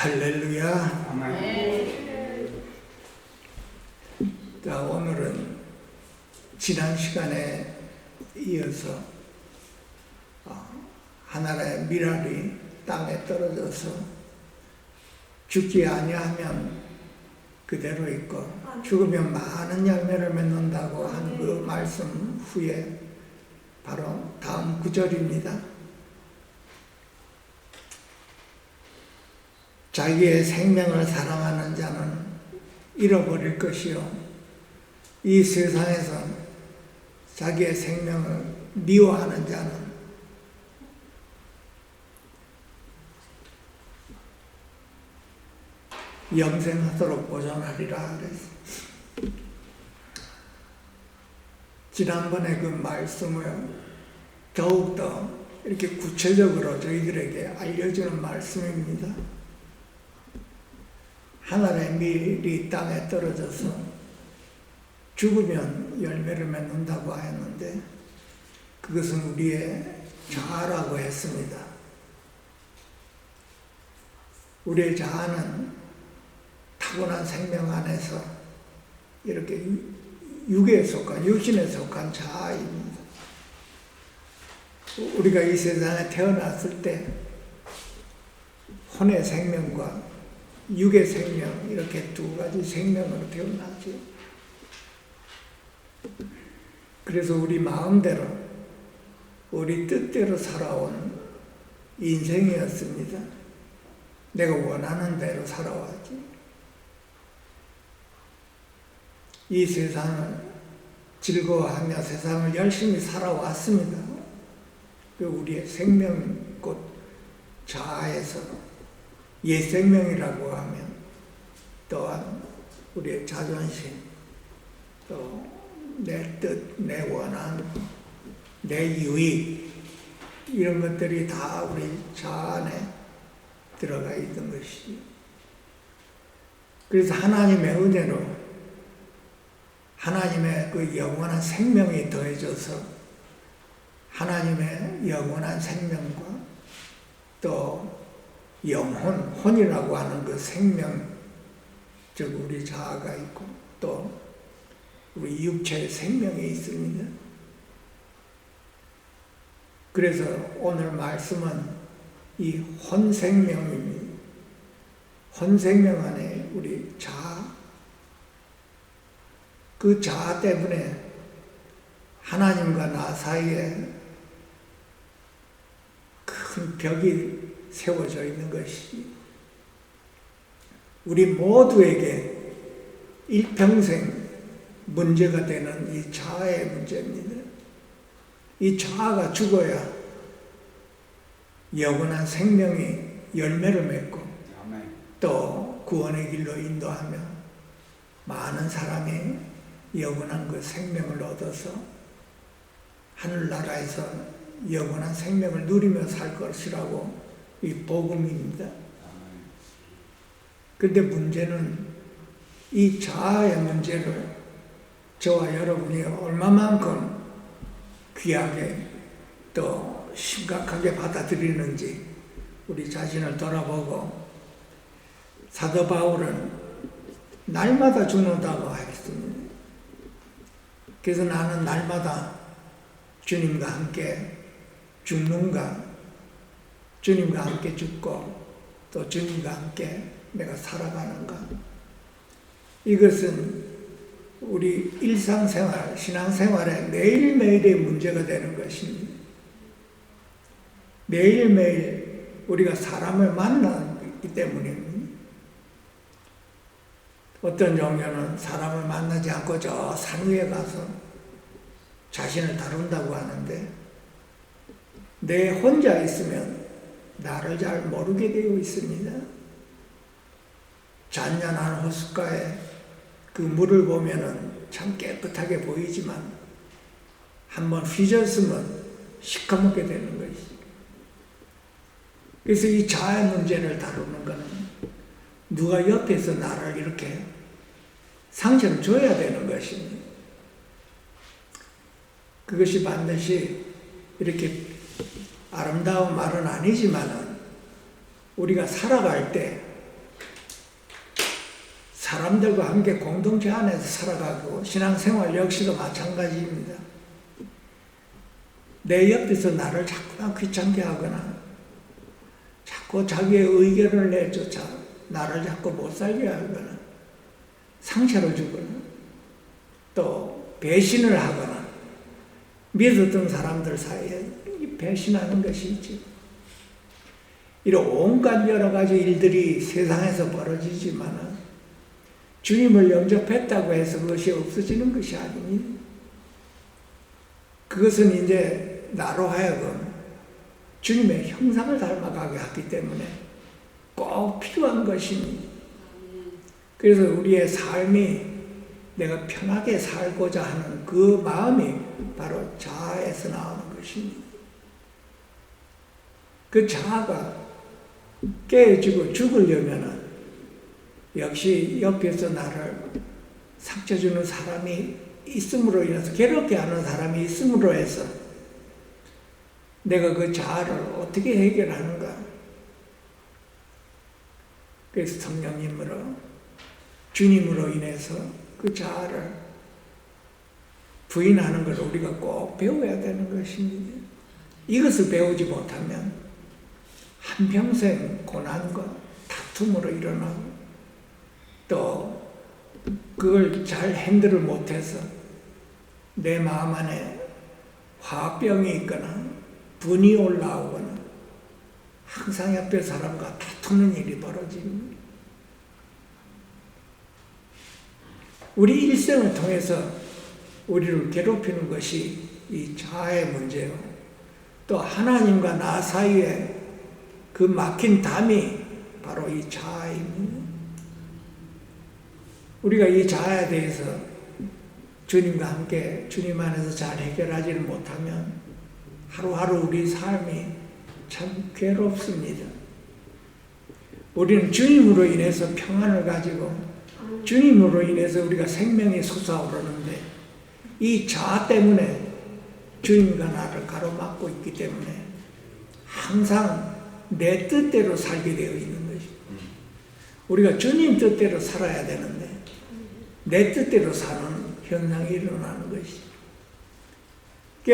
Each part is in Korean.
할렐루야. 아멘. 자, 오늘은 지난 시간에 이어서 하나의 밀알이 땅에 떨어져서 죽지 아니하면 그대로 있고 죽으면 많은 열매를 맺는다고 하는 그 말씀 후에 바로 다음 구절입니다. 자기의 생명을 사랑하는 자는 잃어버릴 것이요 이 세상에서 자기의 생명을 미워하는 자는 영생하도록 보존하리라 그랬어요. 지난번에 그 말씀을 더욱더 이렇게 구체적으로 저희들에게 알려주는 말씀입니다. 하늘의 밀이 땅에 떨어져서 죽으면 열매를 맺는다고 했는데 그것은 우리의 자아라고 했습니다. 우리의 자아는 타고난 생명 안에서 이렇게 육에 속한, 육신에 속한 자아입니다. 우리가 이 세상에 태어났을 때 혼의 생명과 육의 생명, 이렇게 두 가지 생명으로 태어나죠. 그래서 우리 마음대로, 우리 뜻대로 살아온 인생이었습니다. 내가 원하는 대로 살아왔지. 이 세상을 즐거워하며 세상을 열심히 살아왔습니다. 우리의 생명, 곧 자아에서 옛 생명이라고 하면 또한 우리의 자존심, 또 내 뜻, 내 원한, 내 유익 이런 것들이 다 우리 자아 안에 들어가 있던 것이죠. 그래서 하나님의 은혜로 하나님의 그 영원한 생명이 더해져서 하나님의 영원한 생명과 또 영혼, 혼이라고 하는 그 생명, 즉 우리 자아가 있고 또 우리 육체의 생명이 있습니다. 그래서 오늘 말씀은 이 혼생명입니다. 혼생명 안에 우리 자아, 그 자아 때문에 하나님과 나 사이에 큰 벽이 세워져 있는 것이 우리 모두에게 일평생 문제가 되는 이 자아의 문제입니다. 이 자아가 죽어야 영원한 생명이 열매를 맺고 또 구원의 길로 인도하며 많은 사람이 영원한 그 생명을 얻어서 하늘나라에서 영원한 생명을 누리며 살 것이라고 이 복음입니다. 그런데 문제는 이 자아의 문제를 저와 여러분이 얼마만큼 귀하게 또 심각하게 받아들이는지 우리 자신을 돌아보고 사도 바울은 날마다 죽는다고 했습니다. 그래서 나는 날마다 주님과 함께 죽는가, 주님과 함께 죽고 또 주님과 함께 내가 살아가는가. 이것은 우리 일상생활, 신앙생활에 매일매일의 문제가 되는 것입니다. 매일매일 우리가 사람을 만나기 때문입니다. 어떤 종교는 사람을 만나지 않고 저 산 위에 가서 자신을 다룬다고 하는데 내 혼자 있으면 나를 잘 모르게 되어 있습니다. 잔잔한 호숫가에 그 물을 보면은 참 깨끗하게 보이지만 한번 휘젓으면 시커멓게 되는 것이죠. 그래서 이 자아의 문제를 다루는 것은 누가 옆에서 나를 이렇게 상처를 줘야 되는 것입니다. 그것이 반드시 이렇게 아름다운 말은 아니지만은 우리가 살아갈 때 사람들과 함께 공동체 안에서 살아가고 신앙생활 역시도 마찬가지입니다. 내 옆에서 나를 자꾸만 귀찮게 하거나 자꾸 자기의 의견을 내쫓아 나를 자꾸 못 살게 하거나 상처를 주거나 또 배신을 하거나 믿었던 사람들 사이에 배신하는 것이 있죠. 이런 온갖 여러 가지 일들이 세상에서 벌어지지만 주님을 영접했다고 해서 그것이 없어지는 것이 아닙니다. 그것은 이제 나로 하여금 주님의 형상을 닮아가게 하기 때문에 꼭 필요한 것입니다. 그래서 우리의 삶이 내가 편하게 살고자 하는 그 마음이 바로 자아에서 나오는 것입니다. 그 자아가 깨어지고 죽으려면 역시 옆에서 나를 상처주는 사람이 있음으로 인해서 괴롭게 하는 사람이 있음으로 해서 내가 그 자아를 어떻게 해결하는가. 그래서 성령님으로 주님으로 인해서 그 자아를 부인하는 것을 우리가 꼭 배워야 되는 것입니다. 이것을 배우지 못하면 한평생 고난과 다툼으로 일어나고 또 그걸 잘 핸들을 못해서 내 마음 안에 화병이 있거나 분이 올라오거나 항상 옆에 사람과 다투는 일이 벌어집니다. 우리 일생을 통해서 우리를 괴롭히는 것이 이 자아의 문제요. 또 하나님과 나 사이에 그 막힌 담이 바로 이 자아입니다. 우리가 이 자아에 대해서 주님과 함께 주님 안에서 잘 해결하지를 못하면 하루하루 우리 삶이 참 괴롭습니다. 우리는 주님으로 인해서 평안을 가지고 주님으로 인해서 우리가 생명이 솟아오르는데 이 자아 때문에 주님과 나를 가로막고 있기 때문에 항상 내 뜻대로 살게 되어 있는 것입니다. 우리가 주님 뜻대로 살아야 되는데 내 뜻대로 사는 현상이 일어나는 것이죠.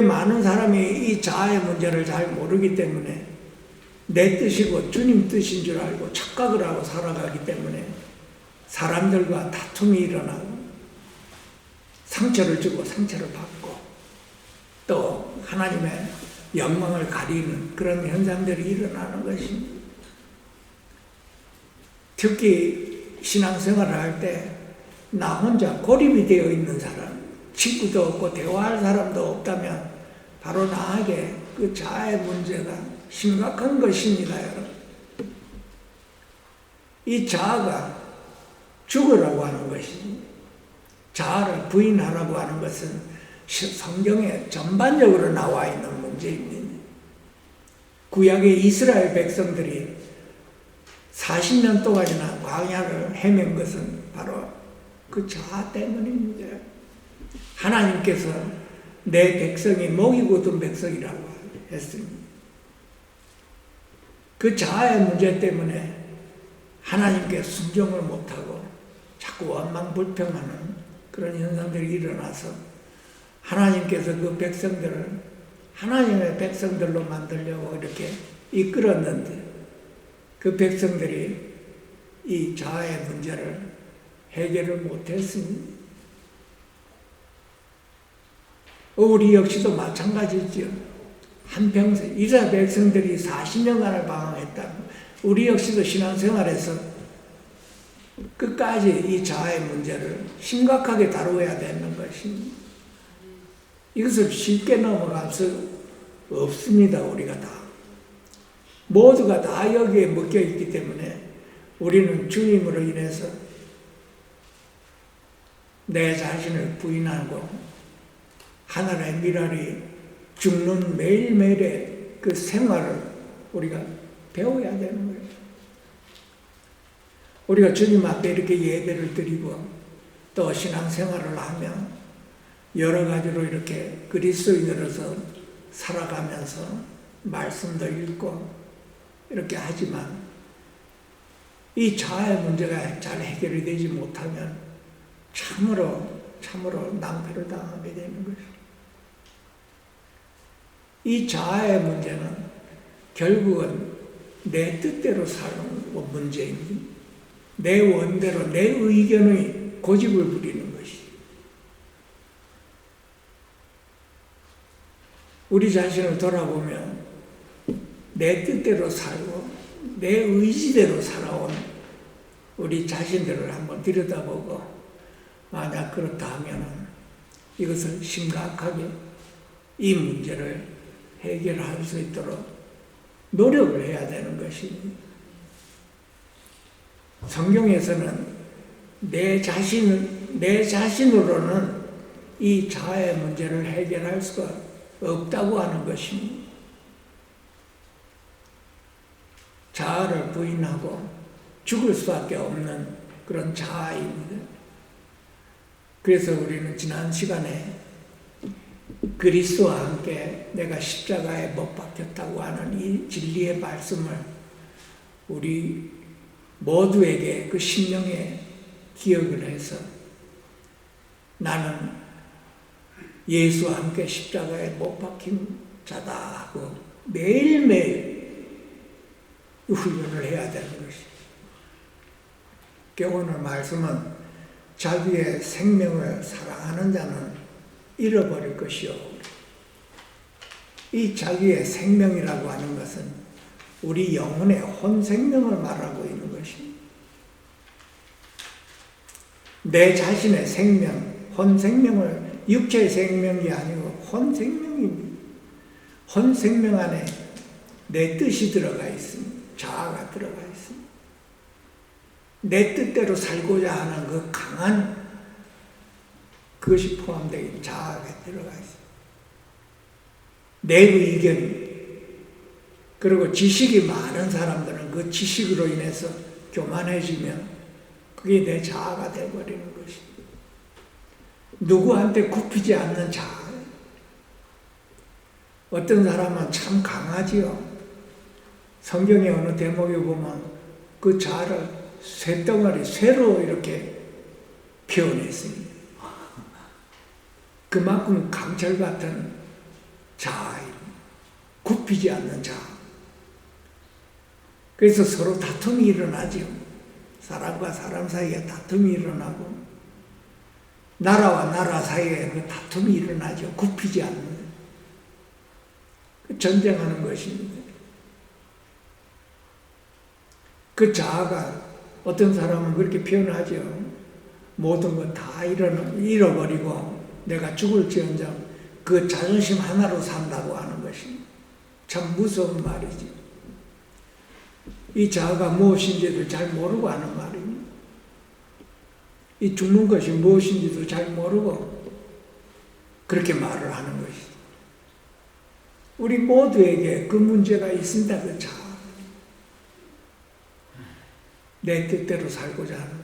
많은 사람이 이 자아의 문제를 잘 모르기 때문에 내 뜻이고 주님 뜻인 줄 알고 착각을 하고 살아가기 때문에 사람들과 다툼이 일어나고 상처를 주고 상처를 받고 또 하나님의 영광을 가리는 그런 현상들이 일어나는 것입니다. 특히 신앙생활을 할 때 나 혼자 고립이 되어 있는 사람, 친구도 없고 대화할 사람도 없다면 바로 나에게 그 자아의 문제가 심각한 것입니다, 여러분. 이 자아가 죽으라고 하는 것입니다. 자아를 부인하라고 하는 것은 성경에 전반적으로 나와 있는 문제입니다. 구약의 이스라엘 백성들이 40년 동안이나 광야를 헤맨 것은 바로 그 자아 때문입니다. 하나님께서 내 백성이 목이 곧은 백성이라고 했습니다. 그 자아의 문제 때문에 하나님께 순종을 못하고 자꾸 원망불평하는 그런 현상들이 일어나서 하나님께서 그 백성들을 하나님의 백성들로 만들려고 이렇게 이끌었는데 그 백성들이 이 자아의 문제를 해결을 못했습니다. 우리 역시도 마찬가지죠. 한평생 이스라엘 백성들이 40년간을 방황했다. 우리 역시도 신앙생활에서 끝까지 이 자아의 문제를 심각하게 다루어야 되는 것입니다. 이것을 쉽게 넘어갈 수 없습니다. 우리가 다. 모두가 다 여기에 묶여 있기 때문에 우리는 주님으로 인해서 내 자신을 부인하고 하나님의 미랄이 죽는 매일매일의 그 생활을 우리가 배워야 되는 거예요. 우리가 주님 앞에 이렇게 예배를 드리고 또 신앙생활을 하며 여러 가지로 이렇게 그리스도인으로서 살아가면서 말씀도 읽고 이렇게 하지만 이 자아의 문제가 잘 해결이 되지 못하면 참으로 낭패를 당하게 되는 것이죠. 이 자아의 문제는 결국은 내 뜻대로 사는 문제입니다. 내 원대로 내 의견의 고집을 부리는 것이죠. 우리 자신을 돌아보면 내 뜻대로 살고 내 의지대로 살아온 우리 자신들을 한번 들여다보고 만약 그렇다 하면 이것을 심각하게 이 문제를 해결할 수 있도록 노력을 해야 되는 것입니다. 성경에서는 내 자신으로는 이 자아의 문제를 해결할 수가 없다고 하는 것입니다. 자아를 부인하고 죽을 수밖에 없는 그런 자아입니다. 그래서 우리는 지난 시간에 그리스도와 함께 내가 십자가에 못 박혔다고 하는 이 진리의 말씀을 우리 모두에게 그 심령에 기억을 해서 나는 예수와 함께 십자가에 못 박힌 자다 하고 매일매일 훈련을 해야 되는 것입니다. 오늘 말씀은 자기의 생명을 사랑하는 자는 잃어버릴 것이요. 이 자기의 생명이라고 하는 것은 우리 영혼의 혼생명을 말하고 있는 것입니다. 내 자신의 생명, 혼생명을 육체의 생명이 아니고 혼생명입니다. 혼생명 안에 내 뜻이 들어가 있습니다. 자아가 들어가 있습니다. 내 뜻대로 살고자 하는 그 강한 그것이 포함되어 자아가 들어가 있습니다. 내 의견, 그리고 지식이 많은 사람들은 그 지식으로 인해서 교만해지면 그게 내 자아가 되어버리는 것입니다. 누구한테 굽히지 않는 자아. 어떤 사람은 참 강하지요. 성경의 어느 대목에 보면 그 자아를 쇠덩어리, 쇠로 이렇게 표현했습니다. 그만큼 강철 같은 자아입니다. 굽히지 않는 자아. 그래서 서로 다툼이 일어나죠. 사람과 사람 사이에 다툼이 일어나고 나라와 나라 사이에 그 다툼이 일어나죠. 굽히지 않는 전쟁하는 것입니다. 그 자아가 어떤 사람은 그렇게 표현하죠. 모든 것 다 잃어버리고 내가 죽을지언정 그 자존심 하나로 산다고 하는 것이 참 무서운 말이지. 이 자아가 무엇인지도 잘 모르고 하는 말입니다. 이 죽는 것이 무엇인지도 잘 모르고 그렇게 말을 하는 것이지. 우리 모두에게 그 문제가 있습니다. 그 자아. 내 뜻대로 살고자 하는 것,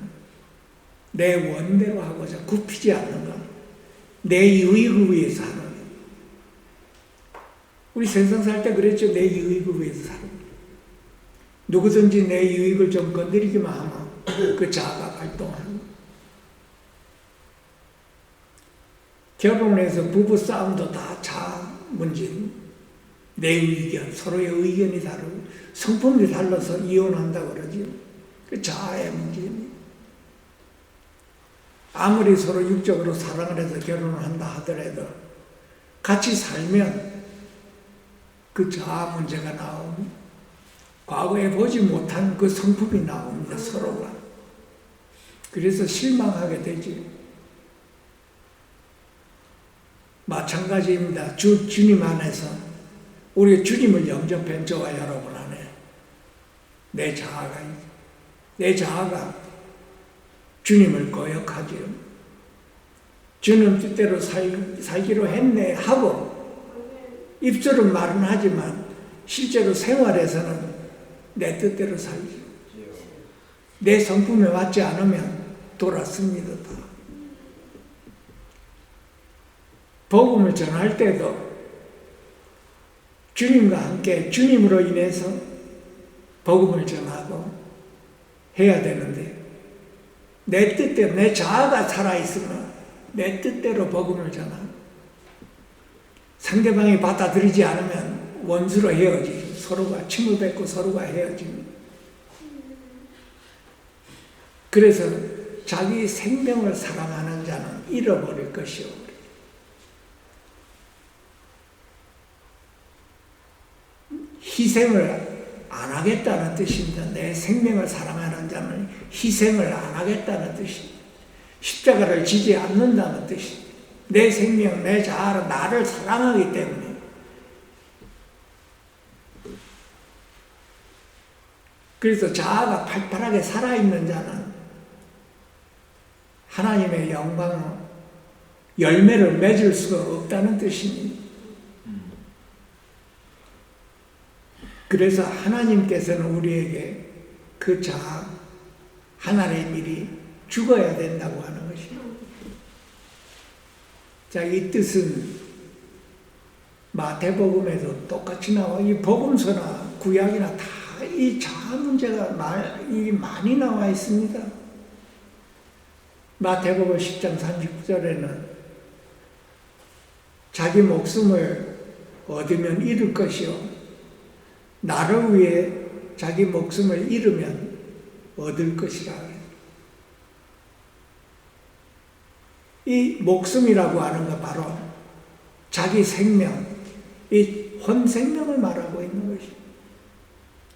내 원대로 하고자 굽히지 않는 것, 내 유익을 위해서 하는 것. 우리 세상 살 때 그랬죠. 내 유익을 위해서 사는 것. 누구든지 내 유익을 좀 건드리기만 하면 그 자아가 발동하는 것. 결혼해서 부부 싸움도 다 자아 문제입니다. 내 의견, 서로의 의견이 다르고 성품이 달라서 이혼한다고 그러죠. 그 자아의 문제입니다. 아무리 서로 육적으로 사랑을 해서 결혼을 한다 하더라도 같이 살면 그 자아 문제가 나옵니다. 과거에 보지 못한 그 성품이 나옵니다. 서로가. 그래서 실망하게 되지. 마찬가지입니다. 주님 안에서 우리 주님을 영접한 저와 여러분 안에 내 자아가 있습니다. 내 자아가 주님을 거역하지요. 주님 뜻대로 살기로 했네 하고 입술은 말은 하지만 실제로 생활에서는 내 뜻대로 살죠. 내 성품에 맞지 않으면 돌았습니다. 복음을 전할 때도 주님과 함께 주님으로 인해서 복음을 전하고 해야 되는데 내 뜻대로 내 자아가 살아있으면 내 뜻대로 복음을 전하. 상대방이 받아들이지 않으면 원수로 헤어지. 서로가 침을 뱉고 서로가 헤어집니다. 그래서 자기 생명을 사랑하는 자는 잃어버릴 것이요. 희생을 안 하겠다는 뜻입니다. 내 생명을 사랑하는 자는 희생을 안 하겠다는 뜻입니다. 십자가를 지지 않는다는 뜻입니다. 내 생명, 내 자아를 나를 사랑하기 때문에. 그래서 자아가 팔팔하게 살아있는 자는 하나님의 영광 열매를 맺을 수가 없다는 뜻입니다. 그래서 하나님께서는 우리에게 그 자아 하나의 일이 죽어야 된다고 하는 것입니다. 자, 이 뜻은 마태복음에도 똑같이 나와. 이 복음서나 구약이나 다 이 자아 문제가 많이 나와 있습니다. 마태복음 10장 39절에는 자기 목숨을 얻으면 잃을 것이요 나를 위해 자기 목숨을 잃으면 얻을 것이라. 이 목숨이라고 하는 거 바로 자기 생명, 이 혼생명을 말하고 있는 것입니다.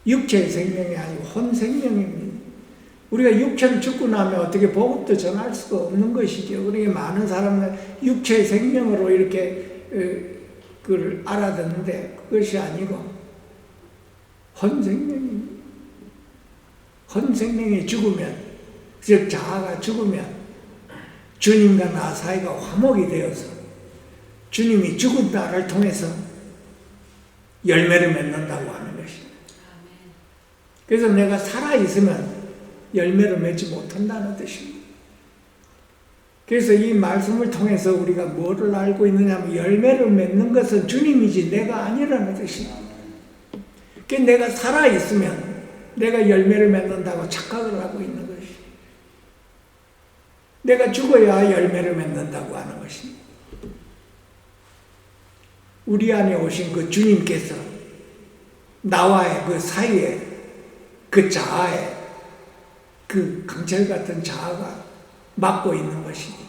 육체의 생명이 아니고 혼생명입니다. 우리가 육체를 죽고 나면 어떻게 복음도 전할 수가 없는 것이죠. 그러니까 많은 사람은 육체의 생명으로 이렇게 그걸 알아듣는데 그것이 아니고 혼생명입니다. 혼생명이 죽으면, 즉 자아가 죽으면 주님과 나 사이가 화목이 되어서 주님이 죽은 나를 통해서 열매를 맺는다고 하는 것입니다. 그래서 내가 살아있으면 열매를 맺지 못한다는 뜻입니다. 그래서 이 말씀을 통해서 우리가 뭐를 알고 있느냐 하면 열매를 맺는 것은 주님이지 내가 아니라는 뜻입니다. 그러니까 내가 살아있으면 내가 열매를 맺는다고 착각을 하고 있는 것입니다. 내가 죽어야 열매를 맺는다고 하는 것입니다. 우리 안에 오신 그 주님께서 나와의 그 사이에 그 자아에 그 강철 같은 자아가 막고 있는 것입니다.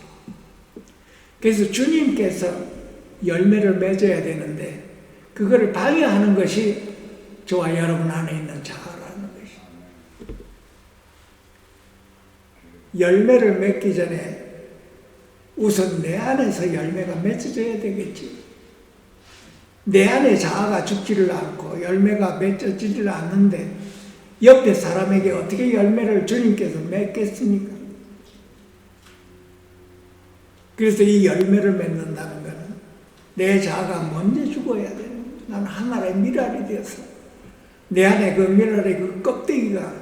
그래서 주님께서 열매를 맺어야 되는데 그거를 방해하는 것이 저와 여러분 안에 있는 자아라는 것입니다. 열매를 맺기 전에 우선 내 안에서 열매가 맺어져야 되겠지. 내 안에 자아가 죽지를 않고 열매가 맺어지질 않는데 옆에 사람에게 어떻게 열매를 주님께서 맺겠습니까? 그래서 이 열매를 맺는다는 것은 내 자아가 먼저 죽어야 되는 거예요. 나는 하나의 미랄이 되어서 내 안에 그 미랄의 그 껍데기가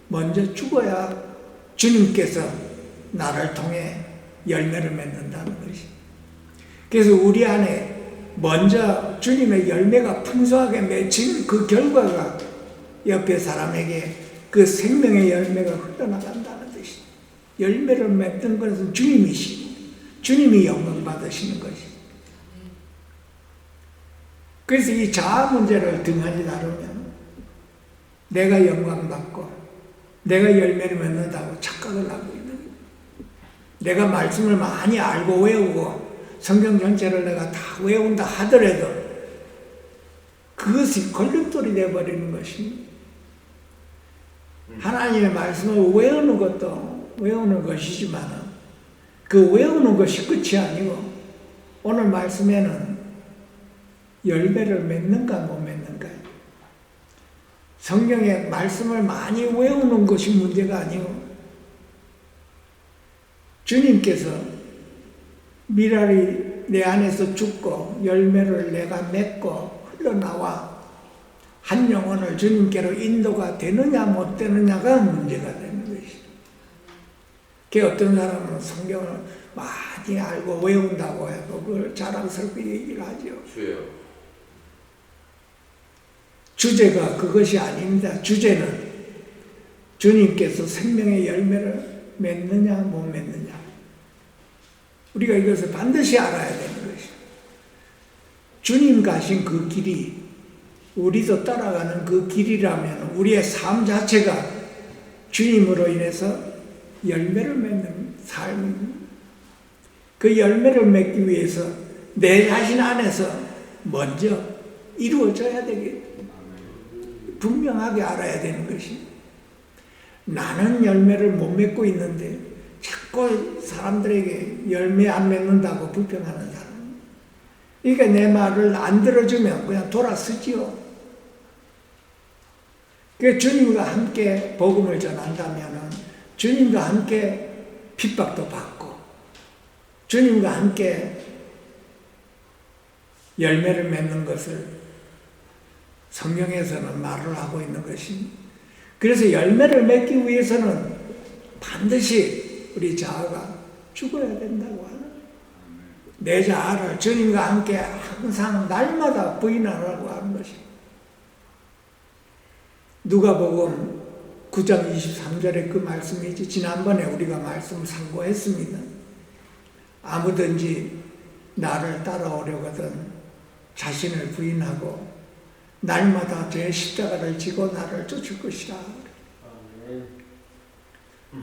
먼저 죽어야 주님께서 나를 통해 열매를 맺는다는 것이. 그래서 우리 안에 먼저 주님의 열매가 풍성하게 맺힌 그 결과가 옆에 사람에게 그 생명의 열매가 흘러나간다는 뜻이. 열매를 맺는 것은 주님이시고 주님이 영광 받으시는 것이. 그래서 이 자아 문제를 등한히 다루면 내가 영광 받고 내가 열매를 맺는다고 착각을 하고 있는 거예요. 내가 말씀을 많이 알고 외우고 성경 전체를 내가 다 외운다 하더라도 그것이 걸림돌이 되어버리는 것입니다. 하나님의 말씀을 외우는 것도 외우는 것이지만 그 외우는 것이 끝이 아니고 오늘 말씀에는 열매를 맺는가 못 맺는가. 성경의 말씀을 많이 외우는 것이 문제가 아니고 주님께서 미랄이 내 안에서 죽고 열매를 내가 맺고 흘러나와 한 영혼을 주님께로 인도가 되느냐 못 되느냐가 문제가 되는 것이죠. 어떤 사람은 성경을 많이 알고 외운다고 해도 그걸 자랑스럽게 얘기를 하죠. 주제가 그것이 아닙니다. 주제는 주님께서 생명의 열매를 맺느냐 못 맺느냐, 우리가 이것을 반드시 알아야 되는 것이죠. 주님 가신 그 길이 우리도 따라가는 그 길이라면 우리의 삶 자체가 주님으로 인해서 열매를 맺는 삶입니다. 그 열매를 맺기 위해서 내 자신 안에서 먼저 이루어져야 되겠다. 분명하게 알아야 되는 것이, 나는 열매를 못 맺고 있는데 자꾸 사람들에게 열매 안 맺는다고 불평하는 사람, 그러니까 내 말을 안 들어주면 그냥 돌아서지요. 그 주님과 함께 복음을 전한다면 주님과 함께 핍박도 받고 주님과 함께 열매를 맺는 것을 성경에서는 말을 하고 있는 것입니다. 그래서 열매를 맺기 위해서는 반드시 우리 자아가 죽어야 된다고 하는, 내 자아를 주님과 함께 항상 날마다 부인하라고 하는 것입니다. 누가복음 9장 23절에 그 말씀이지, 지난번에 우리가 말씀 상고했습니다. 아무든지 나를 따라오려거든 자신을 부인하고 날마다 제 십자가를 지고 나를 쫓을 것이라.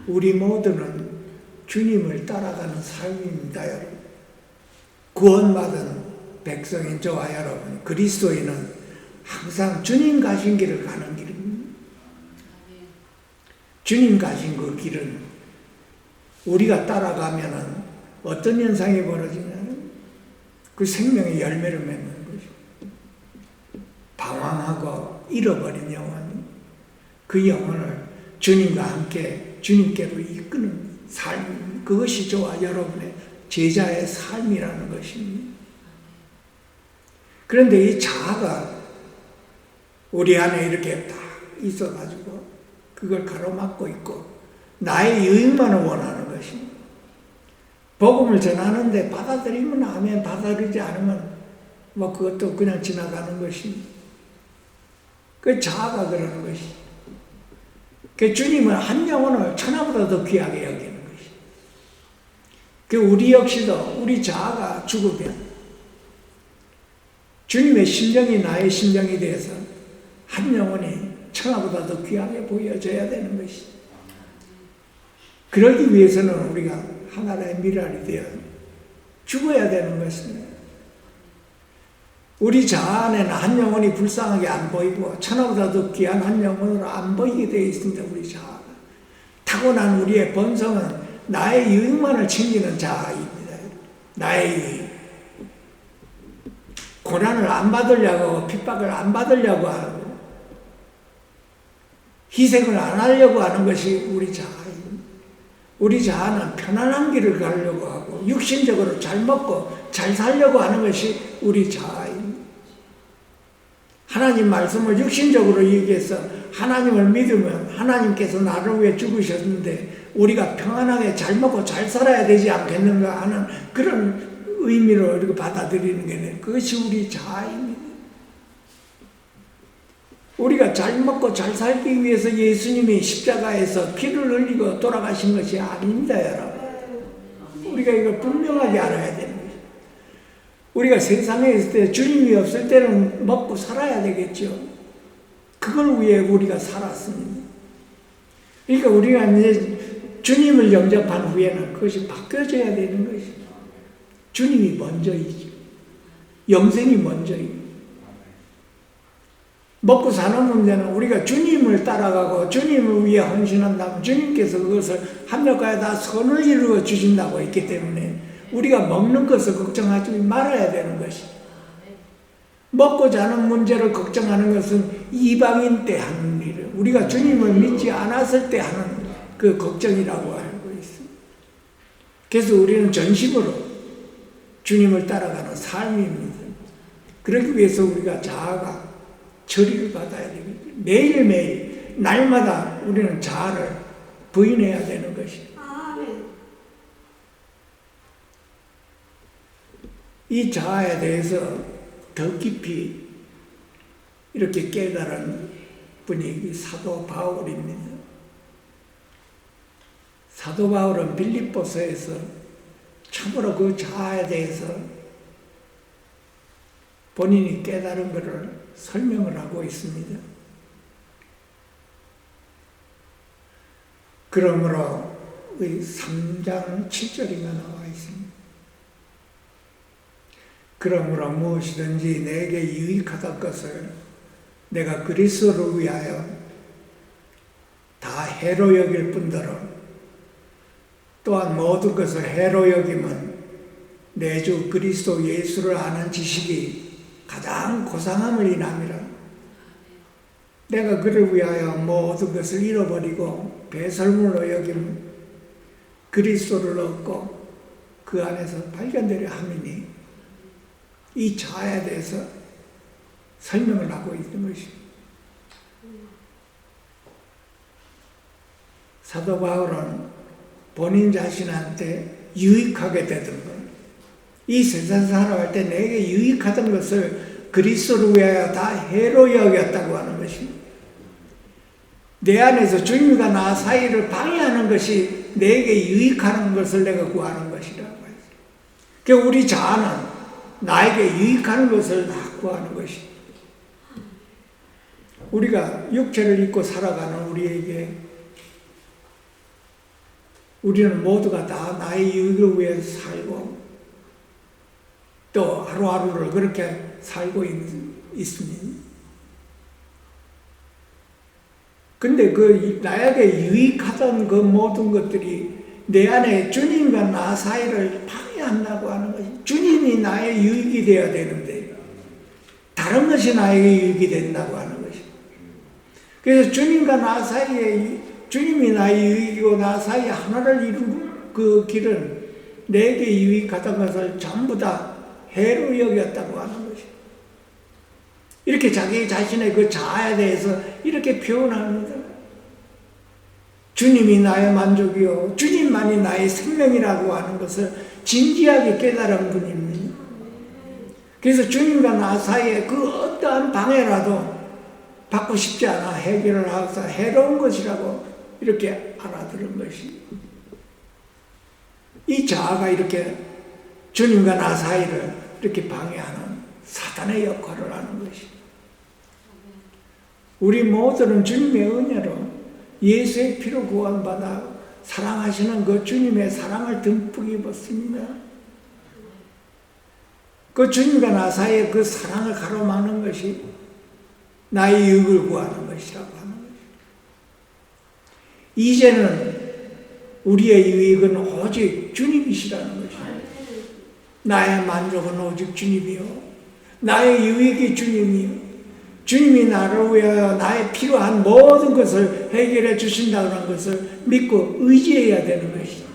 우리 모두는 주님을 따라가는 삶입니다, 여러분. 구원받은 백성인 저와 여러분, 그리스도인은 항상 주님 가신 길을 가는 길입니다. 주님 가신 그 길은 우리가 따라가면은 어떤 현상이 벌어지냐면 그 생명의 열매를 맺는 거죠. 방황하고 잃어버린 영혼, 그 영혼을 주님과 함께 주님께로 이끄는 삶, 그것이 저와 여러분의 제자의 삶이라는 것입니다. 그런데 이 자아가 우리 안에 이렇게 딱 있어가지고 그걸 가로막고 있고 나의 유익만을 원하는 것입니다. 복음을 전하는데 받아들이면 아멘, 받아들이지 않으면 뭐 그것도 그냥 지나가는 것입니다. 그 자아가 그러는 것이죠. 그 주님은 한 영혼을 천하보다 더 귀하게 여기는 것이죠. 그 우리 역시도 우리 자아가 죽으면 주님의 심정이 나의 심정이 되어서 한 영혼이 천하보다 더 귀하게 보여져야 되는 것이죠. 그러기 위해서는 우리가 하나의 미랄이 되어 죽어야 되는 것입니다. 우리 자아 안에는 한 영혼이 불쌍하게 안 보이고 천하보다 더 귀한 한 영혼으로 안 보이게 되어 있습니다. 우리 자아가. 타고난 우리의 본성은 나의 유익만을 챙기는 자아입니다. 나의 유익. 고난을 안 받으려고, 핍박을 안 받으려고 하고 희생을 안 하려고 하는 것이 우리 자아입니다. 우리 자아는 편안한 길을 가려고 하고 육신적으로 잘 먹고 잘 살려고 하는 것이 우리 자아입니다. 하나님 말씀을 육신적으로 얘기해서 하나님을 믿으면 하나님께서 나를 위해 죽으셨는데 우리가 평안하게 잘 먹고 잘 살아야 되지 않겠는가 하는 그런 의미로 이렇게 받아들이는 게, 그것이 우리 자아입니다. 우리가 잘 먹고 잘 살기 위해서 예수님이 십자가에서 피를 흘리고 돌아가신 것이 아닙니다, 여러분. 우리가 이걸 분명하게 알아야 되는 거예요. 우리가 세상에 있을 때, 주님이 없을 때는 먹고 살아야 되겠죠. 그걸 위해 우리가 살았습니다. 그러니까 우리가 이제 주님을 영접한 후에는 그것이 바뀌어져야 되는 것이죠. 주님이 먼저이죠. 영생이 먼저이죠. 먹고 사는 문제는 우리가 주님을 따라가고 주님을 위해 헌신한다면 주님께서 그것을 합력하여 다 선을 이루어 주신다고 했기 때문에 우리가 먹는 것을 걱정하지 말아야 되는 것이, 먹고 자는 문제를 걱정하는 것은 이방인 때 하는 일을, 우리가 주님을 믿지 않았을 때 하는 그 걱정이라고 알고 있습니다. 그래서 우리는 전심으로 주님을 따라가는 삶입니다. 그러기 위해서 우리가 자아가 처리를 받아야 되겠죠. 매일매일 날마다 우리는 자아를 부인해야 되는 것입니다. 이 자아에 대해서 더 깊이 이렇게 깨달은 분이 사도 바울입니다. 사도 바울은 빌립보서에서 참으로 그 자아에 대해서 본인이 깨달은 것을 설명을 하고 있습니다. 그러므로 3장 7절인가 나와 있습니다. 그러므로 무엇이든지 내게 유익하던 것을 내가 그리스도를 위하여 다 해로 여길 뿐더러 또한 모든 것을 해로 여김은 내 주 그리스도 예수를 아는 지식이 가장 고상함을 인함이라. 내가 그를 위하여 모든 것을 잃어버리고 배설물로 여김 그리스도를 얻고 그 안에서 발견되려 함이니, 이 자아에 대해서 설명을 하고 있는 것입니다. 사도 바울은 본인 자신한테 유익하게 되던 것, 이 세상 살아갈 때 내게 유익하던 것을 그리스도를 위하여 다 해로 여겼다고 하는 것입니다. 내 안에서 주님과 나 사이를 방해하는 것이 내게 유익하는 것을 내가 구하는 것이라고 했어요. 그러니까 우리 자아는 나에게 유익하는 것을 다 구하는 것입니다. 우리가 육체를 입고 살아가는 우리에게, 우리는 모두가 다 나의 유익을 위해서 살고 또 하루하루를 그렇게 살고 있습니다. 근데 그 나에게 유익하던 그 모든 것들이 내 안에 주님과 나 사이를 방해한다고 하는 것이, 주님이 나의 유익이 되어야 되는데 다른 것이 나에게 유익이 된다고 하는 것이. 그래서 주님과 나 사이에, 주님이 나의 유익이고 나 사이에 하나를 이루는 그 길은 내게 유익하던 것을 전부 다 해로 여겼다고 하는 것이. 이렇게 자기 자신의 그 자아에 대해서 이렇게 표현합니다. 주님이 나의 만족이요, 주님만이 나의 생명이라고 하는 것을 진지하게 깨달은 분입니다. 그래서 주님과 나 사이에 그 어떠한 방해라도 받고 싶지 않아 해결을 하고서 해로운 것이라고 이렇게 알아들은 것이, 이 자아가 이렇게 주님과 나 사이를 이렇게 방해하는 사단의 역할을 하는 것이. 우리 모두는 주님의 은혜로 예수의 피로 구원받아 사랑하시는 그 주님의 사랑을 듬뿍 입었습니다. 그 주님과 나 사이에 그 사랑을 가로막는 것이 나의 유익을 구하는 것이라고 하는 것이. 이제는 우리의 유익은 오직 주님이시라는 것입니다. 나의 만족은 오직 주님이요, 나의 유익이 주님이요, 주님이 나를 위하여 나의 필요한 모든 것을 해결해 주신다는 것을 믿고 의지해야 되는 것이죠.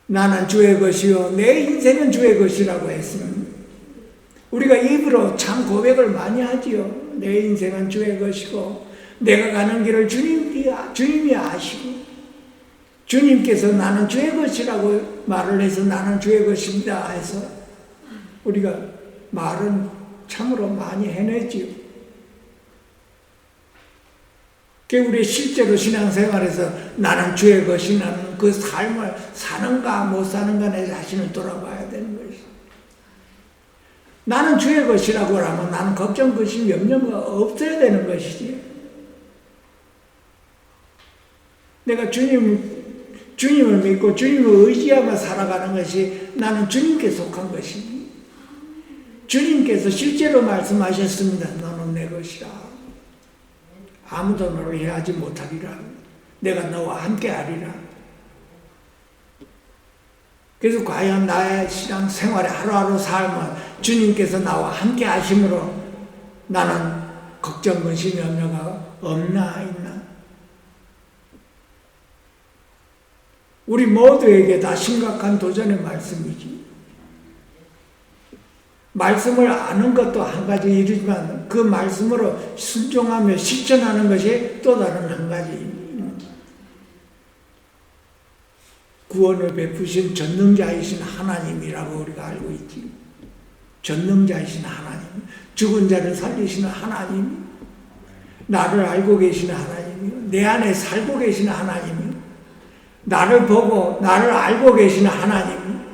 나는 주의 것이요 내 인생은 주의 것이라고 했습니다. 우리가 입으로 참 고백을 많이 하지요. 내 인생은 주의 것이고 내가 가는 길을 주님이 아시고 주님께서 나는 주의 것이라고 말을 해서 나는 주의 것입니다 해서 우리가 말은 참으로 많이 해내지요. 우리 실제로 신앙생활에서 나는 주의 것이라는 그 삶을 사는가 못 사는가 내 자신을 돌아봐야 되는 것이죠. 나는 주의 것이라고 하면 나는 걱정, 근심, 염려가 없어야 되는 것이지. 내가 주님을 믿고 주님을 의지하며 살아가는 것이 나는 주님께 속한 것입니다. 주님께서 실제로 말씀하셨습니다. 너는 내 것이라. 아무도 너를 해하지 못하리라. 내가 너와 함께 하리라. 그래서 과연 나의 신앙 생활의 하루하루 삶은 주님께서 나와 함께 하심으로 나는 걱정, 근심, 염려가 없나 있나? 우리 모두에게 다 심각한 도전의 말씀이지. 말씀을 아는 것도 한 가지 일이지만 그 말씀으로 순종하며 실천하는 것이 또 다른 한 가지입니다. 구원을 베푸신 전능자이신 하나님이라고 우리가 알고 있지. 전능자이신 하나님, 죽은 자를 살리시는 하나님, 나를 알고 계시는 하나님이요, 내 안에 살고 계시는 하나님이요, 나를 보고 나를 알고 계시는 하나님,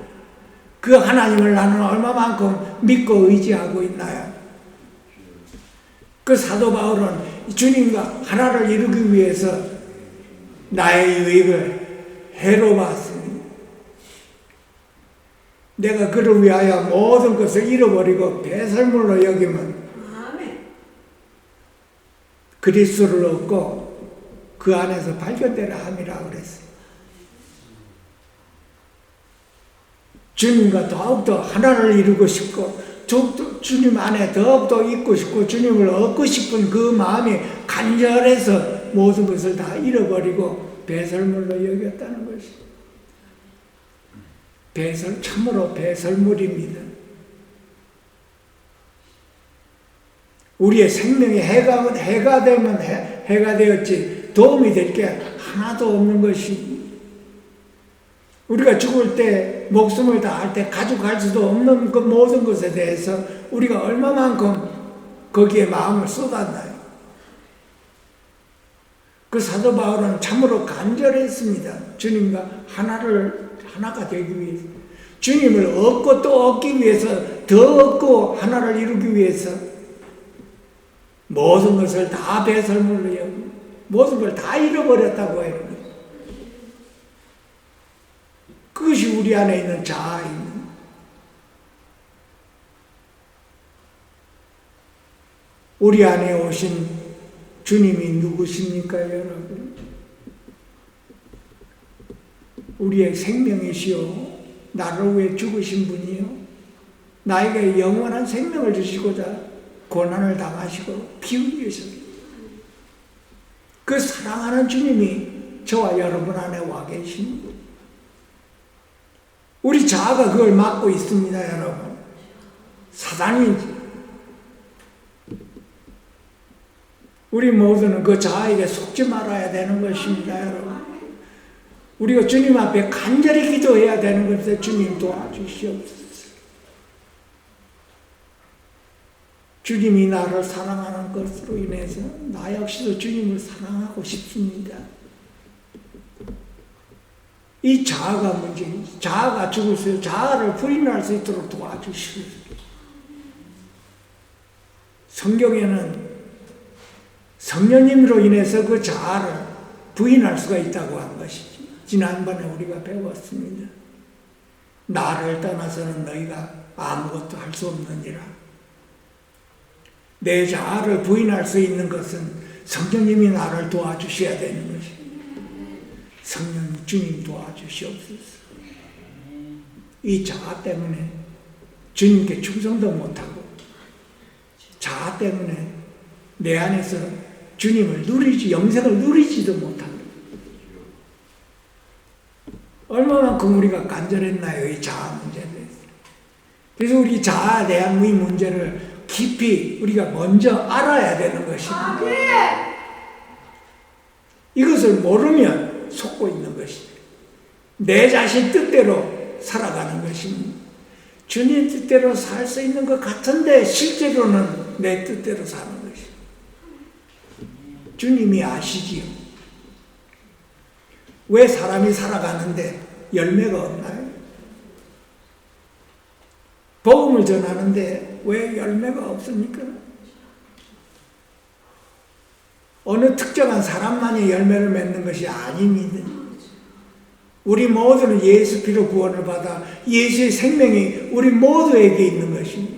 그 하나님을 나는 얼마만큼 믿고 의지하고 있나요? 그 사도 바울은 주님과 하나를 이루기 위해서 나의 유익을 해로 봤습니다. 내가 그를 위하여 모든 것을 잃어버리고 배설물로 여기면 그리스도를 얻고 그 안에서 발견되라 함이라 그랬어요. 주님과 더욱더 하나를 이루고 싶고 주님 안에 더욱더 있고 싶고 주님을 얻고 싶은 그 마음이 간절해서 모든 것을 다 잃어버리고 배설물로 여겼다는 것입니다. 참으로 배설물입니다. 우리의 생명에 해가 되면 해가 되었지 도움이 될 게 하나도 없는 것입니다. 우리가 죽을 때 목숨을 다할 때 가져갈 수도 없는 그 모든 것에 대해서 우리가 얼마만큼 거기에 마음을 쏟았나요? 그 사도 바울은 참으로 간절했습니다. 주님과 하나가 되기 위해서, 주님을 얻고 또 얻기 위해서, 더 얻고 하나를 이루기 위해서 모든 것을 다 배설물로 여기고 모든 걸 다 잃어버렸다고 해요. 그것이 우리 안에 있는 자아입니다. 우리 안에 오신 주님이 누구십니까, 여러분? 우리의 생명이시오. 나를 위해 죽으신 분이요. 나에게 영원한 생명을 주시고자 고난을 당하시고 피 흘리셨습니다. 그 사랑하는 주님이 저와 여러분 안에 와 계십니다. 우리 자아가 그걸 막고 있습니다, 여러분. 사단이 우리 모두는 그 자아에게 속지 말아야 되는 것입니다, 여러분. 우리가 주님 앞에 간절히 기도해야 되는 것에 주님 도와주시옵소서. 주님이 나를 사랑하는 것으로 인해서 나 역시도 주님을 사랑하고 싶습니다. 이 자아가 문제입니다. 자아가 죽을 수, 자아를 부인할 수 있도록 도와주시옵소서. 성경에는 성령님으로 인해서 그 자아를 부인할 수가 있다고 한 것이죠. 지난번에 우리가 배웠습니다. 나를 떠나서는 너희가 아무것도 할 수 없느니라. 내 자아를 부인할 수 있는 것은 성령님이 나를 도와주셔야 되는 것입니다. 성령 주님 도와주시옵소서. 이 자아 때문에 주님께 충성도 못하고 자아 때문에 내 안에서 주님을 영생을 누리지도 못합니다. 얼마만큼 우리가 간절했나요, 이 자아 문제에 대해서. 그래서 우리 자아에 대한 이 문제를 깊이 우리가 먼저 알아야 되는 것입니다. 이것을 모르면 속고 있는 것입니다. 내 자신 뜻대로 살아가는 것입니다. 주님 뜻대로 살 수 있는 것 같은데 실제로는 내 뜻대로 사는 것입니다. 주님이 아시지요. 왜 사람이 살아가는데 열매가 없나요? 복음을 전하는데 왜 열매가 없습니까? 어느 특정한 사람만이 열매를 맺는 것이 아닙니다. 우리 모두는 예수 피로 구원을 받아 예수의 생명이 우리 모두에게 있는 것입니다.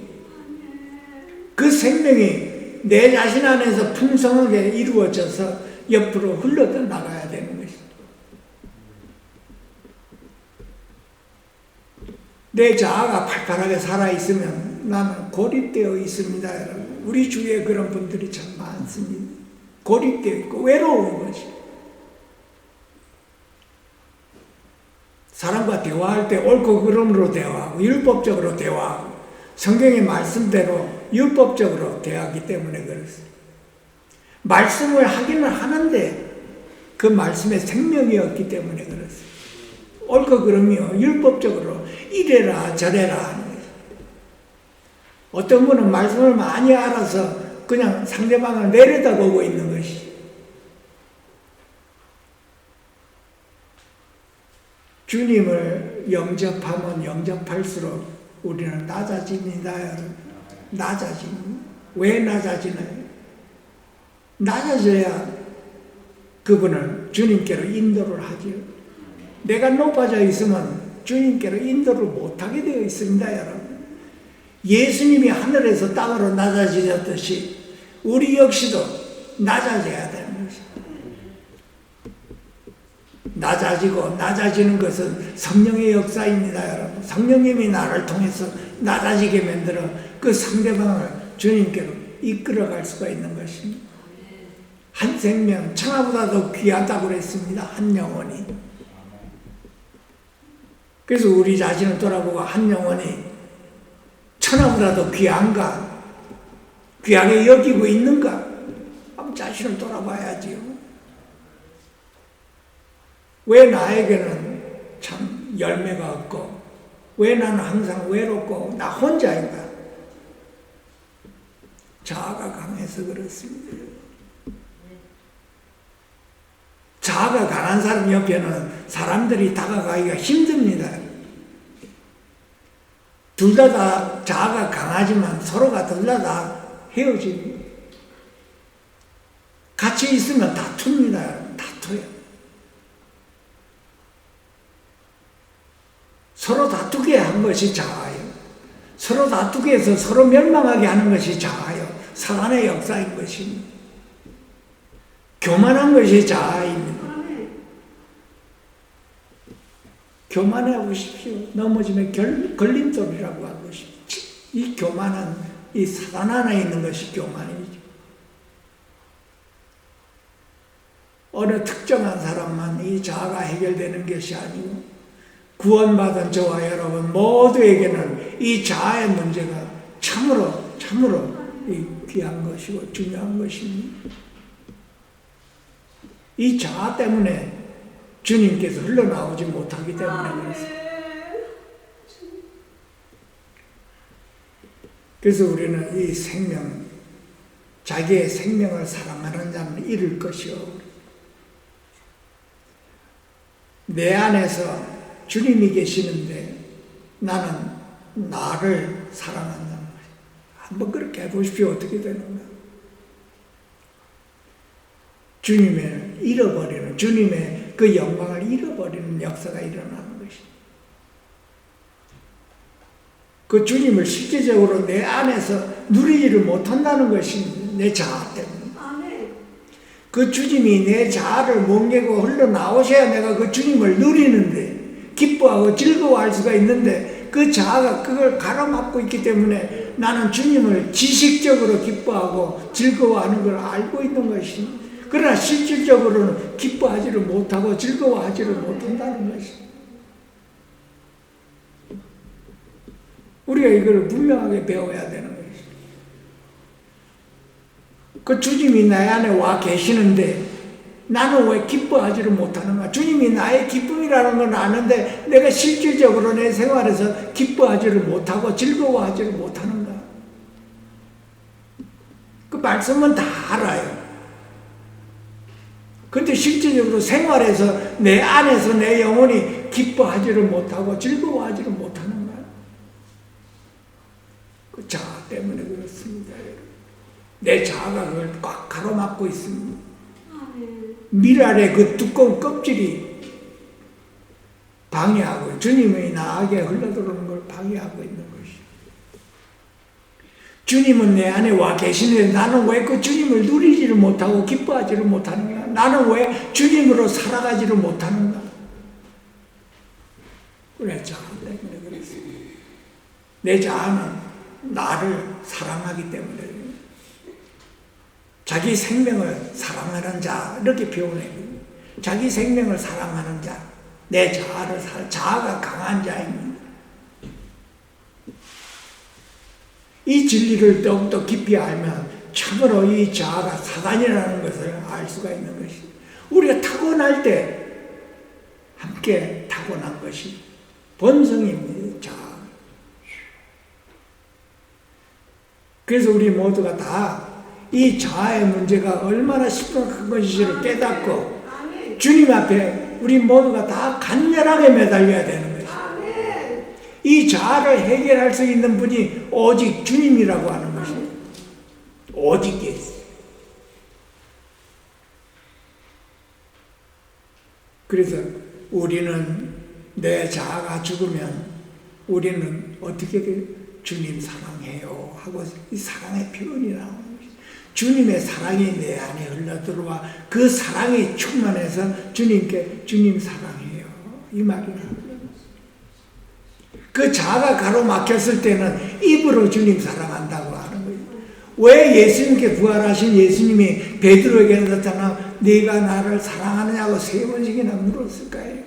그 생명이 내 자신 안에서 풍성하게 이루어져서 옆으로 흘러 나가야 되는 것입니다. 내 자아가 팔팔하게 살아있으면 나는 고립되어 있습니다, 여러분. 우리 주위에 그런 분들이 참 많습니다. 고립되어 있고 외로운 것이. 사람과 대화할 때 옳고 그름으로 대화하고 율법적으로 대화하고 성경의 말씀대로 율법적으로 대하기 때문에 그렇습니다. 말씀을 하기는 하는데 그 말씀에 생명이 없기 때문에 그렇습니다. 옳고 그름이요 율법적으로 이래라 저래라 하는 거예요. 어떤 분은 말씀을 많이 알아서 그냥 상대방을 내려다보고 있는 것이. 주님을 영접하면 영접할수록 우리는 낮아집니다. 왜 낮아지나요? 낮아져야 그분을 주님께로 인도를 하지요. 내가 높아져 있으면 주님께로 인도를 못하게 되어 있습니다, 여러분. 예수님이 하늘에서 땅으로 낮아지셨듯이 우리 역시도 낮아져야 되는 것입니다. 낮아지고 낮아지는 것은 성령의 역사입니다, 여러분. 성령님이 나를 통해서 낮아지게 만들어 그 상대방을 주님께로 이끌어갈 수가 있는 것입니다. 한 생명, 천하보다 더 귀하다고 그랬습니다. 한 영혼이. 그래서 우리 자신을 돌아보고 한 영혼이 천하보다 더 귀한가? 귀하게 여기고 있는가? 한번 자신을 돌아봐야지요. 왜 나에게는 참 열매가 없고, 왜 나는 항상 외롭고 나 혼자인가? 자아가 강해서 그렇습니다. 자아가 강한 사람 옆에는 사람들이 다가가기가 힘듭니다. 둘 다 자아가 강하지만 서로가 둘 다 헤어집니다. 같이 있으면 다툽니다. 다투요. 서로 다투게 한 것이 자아예요. 서로 다투게 해서 서로 멸망하게 하는 것이 자아예요. 사단의 역사인 것입니다. 교만한 것이 자아입니다. 교만해 보십시오. 넘어지면 걸림돌이라고 하고 싶죠. 이 교만은 이 사단 안에 있는 것이 교만이죠. 어느 특정한 사람만 이 자아가 해결되는 것이 아니고 구원받은 저와 여러분 모두에게는 이 자아의 문제가 참으로 귀한 것이고 중요한 것입니다. 이 자아 때문에 주님께서 흘러나오지 못하기 때문에 그렇습니다. 그래서 우리는 이 생명, 자기의 생명을 사랑하는 자는 잃을 것이요. 내 안에서 주님이 계시는데 나는 나를 사랑한다는 거예요. 한번 그렇게 해보십시오. 어떻게 되는가? 주님을 잃어버리는, 주님의 그 영광을 잃어버리는 역사가 일어나는 것입니다. 그 주님을 실제적으로 내 안에서 누리지를 못한다는 것입니다. 내 자아 때문에. 그 주님이 내 자아를 뭉개고 흘러나오셔야 내가 그 주님을 누리는데, 기뻐하고 즐거워할 수가 있는데, 그 자아가 그걸 가로막고 있기 때문에 나는 주님을 지식적으로 기뻐하고 즐거워하는 걸 알고 있는 것입니다. 그러나 실질적으로는 기뻐하지를 못하고 즐거워하지를 못한다는 것입니다. 우리가 이걸 분명하게 배워야 되는 것입니다. 그 주님이 내 안에 와 계시는데 나는 왜 기뻐하지를 못하는가? 주님이 나의 기쁨이라는 건 아는데 내가 실질적으로 내 생활에서 기뻐하지를 못하고 즐거워하지를 못하는가? 그 말씀은 다 알아요. 근데 실질적으로 생활에서 내 안에서 내 영혼이 기뻐하지를 못하고 즐거워하지를 못하는가? 그 자아 때문에 그렇습니다. 내 자아가 그걸 꽉 가로막고 있습니다. 밀알의 그 두꺼운 껍질이 방해하고 주님의 나에게 흘러들어오는 걸 방해하고 있는 것이죠. 주님은 내 안에 와 계시는데 나는 왜 그 주님을 누리지를 못하고 기뻐하지를 못하는가? 나는 왜 주님으로 살아가지를 못하는가? 그래, 자아 때문에 그랬습니다. 내 자아는 나를 사랑하기 때문에 자기 생명을 사랑하는 자, 이렇게 표현해요. 자기 생명을 사랑하는 자, 내 자아를 자아가 강한 자입니다. 이 진리를 더욱더 깊이 알면 참으로 이 자아가 사단이라는 것을 알 수가 있는 것입니다. 우리가 타고날 때 함께 타고난 것이 본성입니다. 자아. 그래서 우리 모두가 다 이 자아의 문제가 얼마나 심각한 것인지를 깨닫고 주님 앞에 우리 모두가 다 간절하게 매달려야 되는 것이죠. 이 자아를 해결할 수 있는 분이 오직 주님이라고 하는 것이죠. 오직 예수. 그래서 우리는 내 자아가 죽으면 우리는 어떻게 돼요? 주님 사랑해요 하고 이 사랑의 표현이 나오는 것이죠. 주님의 사랑이 내 안에 흘러들어와 그 사랑이 충만해서 주님께 주님 사랑해요 이 말이 나옵니다. 그 자아가 가로막혔을 때는 입으로 주님 사랑한다고 하는 거예요. 왜 예수님께 부활하신 예수님이 베드로에게 나타나 네가 나를 사랑하느냐고 3번씩이나 물었을까요?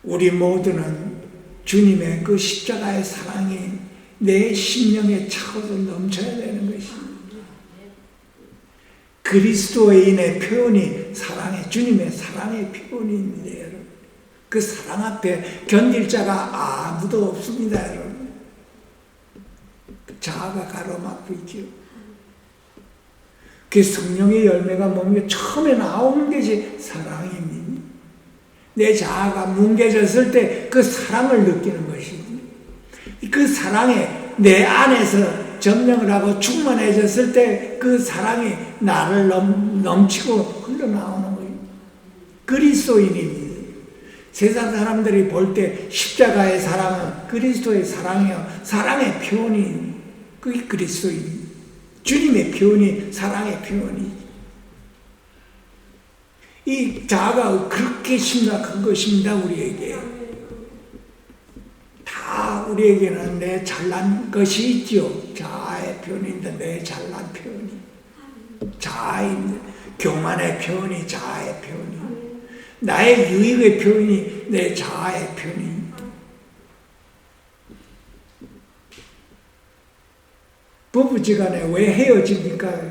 우리 모두는 주님의 그 십자가의 사랑이 내 심령에 차고서 넘쳐야 되는 것입니다. 그리스도인의 표현이 사랑의 주님의 사랑의 표현입니다. 여러분. 그 사랑 앞에 견딜 자가 아무도 없습니다. 여러분. 자아가 가로막고 있죠. 그 성령의 열매가 뭡니까? 처음에 나오는 것이 사랑입니다. 내 자아가 뭉개졌을 때 그 사랑을 느끼는 것입니다. 그 사랑에 내 안에서 점령을 하고 충만해졌을 때 그 사랑이 나를 넘치고 흘러나오는 거예요. 그리스도인입니다. 세상 사람들이 볼 때 십자가의 사랑은 그리스도의 사랑이요. 사랑의 표현이 그게 그리스도인. 주님의 표현이 사랑의 표현이지. 이 자아가 그렇게 심각한 것입니다. 우리에게 다 우리에게는 내 잘난 것이 있죠. 자아의 표현인데 내 잘난 표현이 자아인데 교만의 표현이 자아의 표현이 나의 유익의 표현이 내 자아의 표현입니다. 부부지간에 왜 헤어집니까?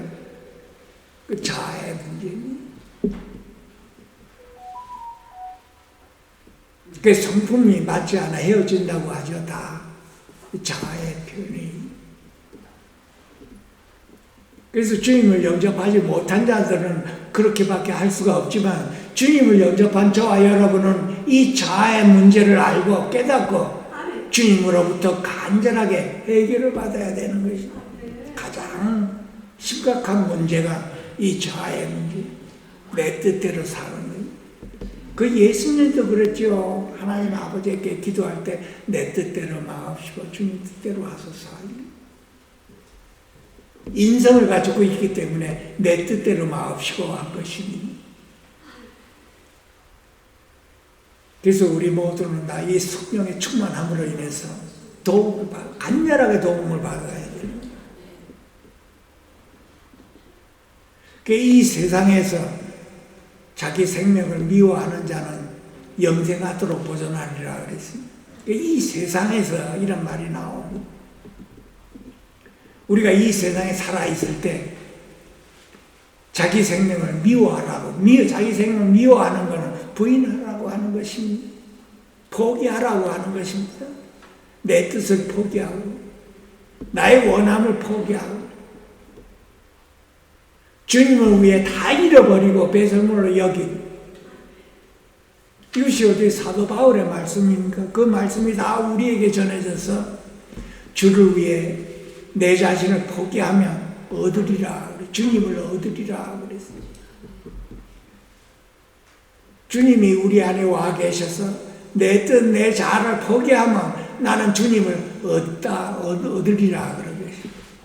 그 자아의 문제입니다. 그 성품이 맞지 않아 헤어진다고 하죠. 다 자아의 표현이. 그래서 주님을 영접하지 못한 자들은 그렇게밖에 할 수가 없지만 주님을 영접한 저와 여러분은 이 자아의 문제를 알고 깨닫고 주님으로부터 간절하게 해결을 받아야 되는 것입니다. 가장 심각한 문제가 이 자아의 문제. 내 뜻대로 사는 거예요. 그 예수님도 그랬죠. 하나님 아버지께 기도할 때 내 뜻대로 마옵시고 주님 뜻대로 하소서. 인성을 가지고 있기 때문에 내 뜻대로 마옵시고 한 것입니다. 그래서 우리 모두는 다 이 성령의 충만함으로 인해서 도움을 간절하게 도움을 받아야 돼요. 이 세상에서 자기 생명을 미워하는 자는 영생하도록 보존하리라 그랬습니다. 이 세상에서 이런 말이 나옵니다. 우리가 이 세상에 살아있을 때 자기 생명을 미워하라고, 자기 생명을 미워하는 것은 부인하라고 하는 것입니다. 포기하라고 하는 것입니다. 내 뜻을 포기하고 나의 원함을 포기하고 주님을 위해 다 잃어버리고 배설물로 여긴 이것이 어디 사도 바울의 말씀입니까? 그 말씀이 다 우리에게 전해져서 주를 위해 내 자신을 포기하면 얻으리라. 주님을 얻으리라 그랬어요. 주님이 우리 안에 와 계셔서 내 뜻, 내 자아를 포기하면 나는 주님을 얻으리라 그러고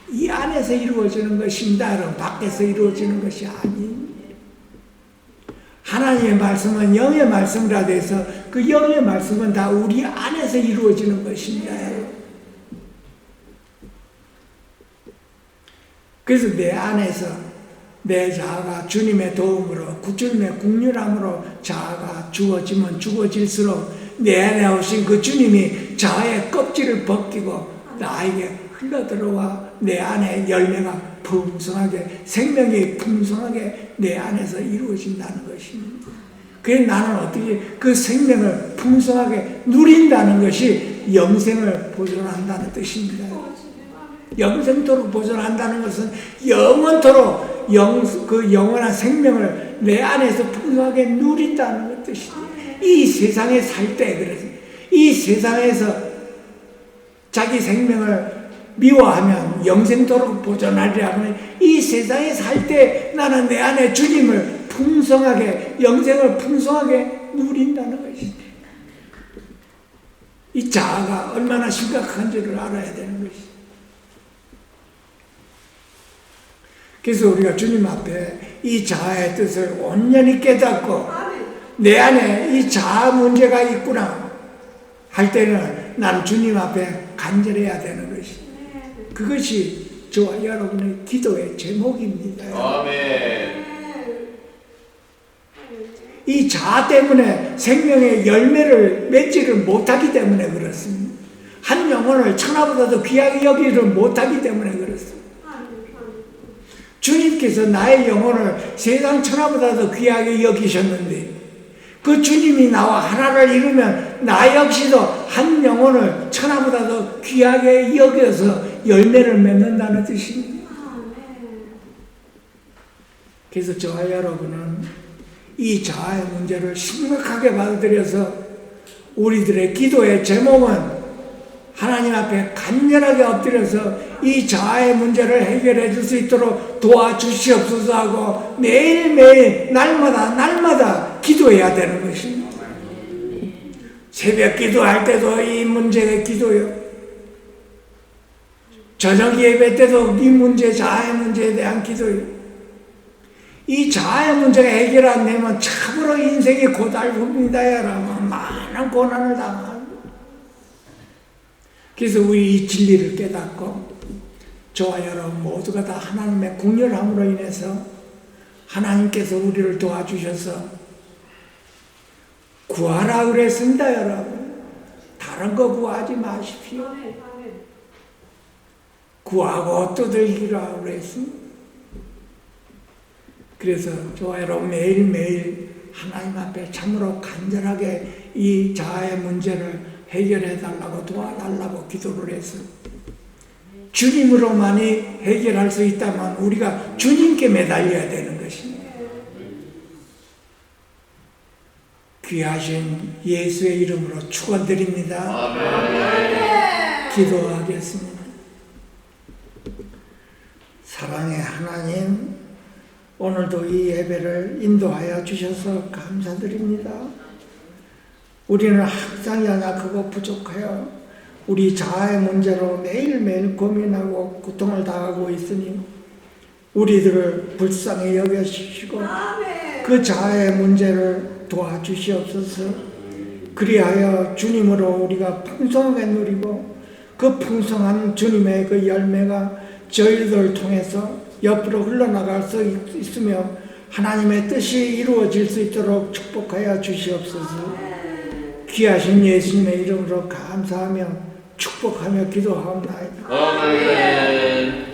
이 안에서 이루어지는 것입니다. 여러분, 밖에서 이루어지는 것이 아닙니다. 하나님의 말씀은 영의 말씀이라 돼서 그 영의 말씀은 다 우리 안에서 이루어지는 것입니다. 그래서 내 안에서 내 자아가 주님의 도움으로, 주님의 국률함으로 자아가 주어지면 주어질수록 내 안에 오신 그 주님이 자아의 껍질을 벗기고 나에게 흘러들어와 내 안에 열매가 풍성하게, 생명이 풍성하게 내 안에서 이루어진다는 것입니다. 그래서 나는 어떻게 그 생명을 풍성하게 누린다는 것이 영생을 보존한다는 뜻입니다. 영생토록 보존한다는 것은 영원토록 그 영원한 생명을 내 안에서 풍성하게 누린다는 뜻입니다. 이 세상에 살 때 그래서 이 세상에서 자기 생명을 미워하면 영생토록 보존하리라 하면 이 세상에 살 때 나는 내 안에 주님을 풍성하게 영생을 풍성하게 누린다는 것입니다. 이 자아가 얼마나 심각한지를 알아야 되는 것이죠. 그래서 우리가 주님 앞에 이 자아의 뜻을 온전히 깨닫고 내 안에 이 자아 문제가 있구나 할 때는 나는 주님 앞에 간절해야 되는 것이. 그것이 저와 여러분의 기도의 제목입니다. 아멘. 이 자아 때문에 생명의 열매를 맺지를 못하기 때문에 그렇습니다. 한 영혼을 천하보다도 귀하게 여기를 못하기 때문에 그렇습니다. 주님께서 나의 영혼을 세상 천하보다도 귀하게 여기셨는데 그 주님이 나와 하나를 이루면 나 역시도 한 영혼을 천하보다도 귀하게 여겨서 열매를 맺는다는 뜻입니다. 그래서 저와 여러분은 이 자아의 문제를 심각하게 받아들여서 우리들의 기도의 제목은 하나님 앞에 간절하게 엎드려서 이 자아의 문제를 해결해 줄 수 있도록 도와주시옵소서 하고 매일매일 날마다 기도해야 되는 것입니다. 새벽 기도할 때도 이 문제의 기도요. 저녁 예배 때도 이 문제, 자아의 문제에 대한 기도요. 이 자아의 문제가 해결 안 되면 참으로 인생이 고달픕니다. 여러분 많은 고난을 당합니다. 그래서 우리 이 진리를 깨닫고 저와 여러분 모두가 다 하나님의 국률함으로 인해서 하나님께서 우리를 도와주셔서 구하라 그랬습니다. 여러분 다른 거 구하지 마십시오. 구하고 두들기라 그랬습니다. 그래서 저와 여러분 매일매일 하나님 앞에 참으로 간절하게 이 자아의 문제를 해결해 달라고 도와달라고 기도를 해서 주님으로만이 해결할 수 있다면 우리가 주님께 매달려야 되는 것입니다. 귀하신 예수의 이름으로 축원드립니다. 아멘. 기도하겠습니다. 사랑의 하나님, 오늘도 이 예배를 인도하여 주셔서 감사드립니다. 우리는 항상 연약하고 부족하여 우리 자아의 문제로 매일매일 고민하고 고통을 당하고 있으니 우리들을 불쌍히 여겨주시고 그 자아의 문제를 도와주시옵소서. 그리하여 주님으로 우리가 풍성하게 누리고 그 풍성한 주님의 그 열매가 저희들을 통해서 옆으로 흘러나갈 수 있으며 하나님의 뜻이 이루어질 수 있도록 축복하여 주시옵소서. 귀하신 예수님의 이름으로 감사하며 축복하며 기도하옵나이다. 아멘.